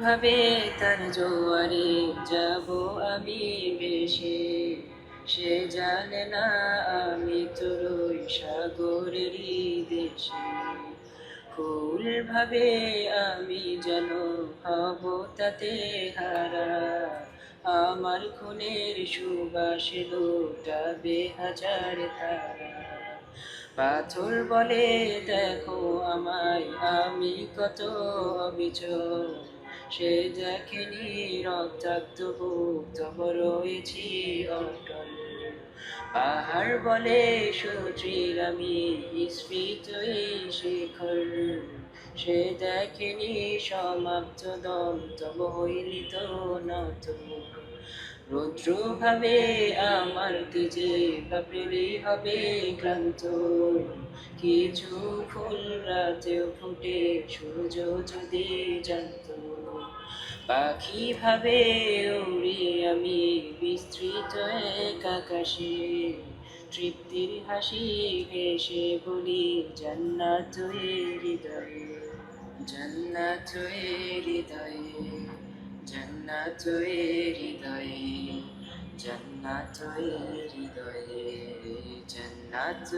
ভাবে তার জোয়ারে যাব আমি ভেসে, সে জানে না আমি তোর ওই সাগরেরই দেশে। ফুল ভাবে আমি যেন হব তাতে হারা, আমার খুনের সুবাসে লুটাবে হাজার তারা। পাথর বলে দেখো আমায়, আমি কত অবিচল, সে দেখেনি রক্তাক্ত বুক তবু রয়েছি অটল। পাহাড় বলে সুচির আমি স্ফীত এই শিখর, সে দেখেনি সমাপ্ত দম তবু হইলি তো নত। রৌদ্র ভাবে আমার তেজে বাপেলি হবে ক্লান্ত, কিছু ফুল রাতেও ফুটে সূর্য যদি জানত। পাখি ভাবে উড়ি আমি বিস্তৃত এক আকাশে, তৃপ্তির হাসি হেসে বলি জান্নাত হৃদয়ে, জান্নাত হৃদয়ে, জান্নাত হৃদয়ে, জান্নাত হৃদয়ে, জান্নাত।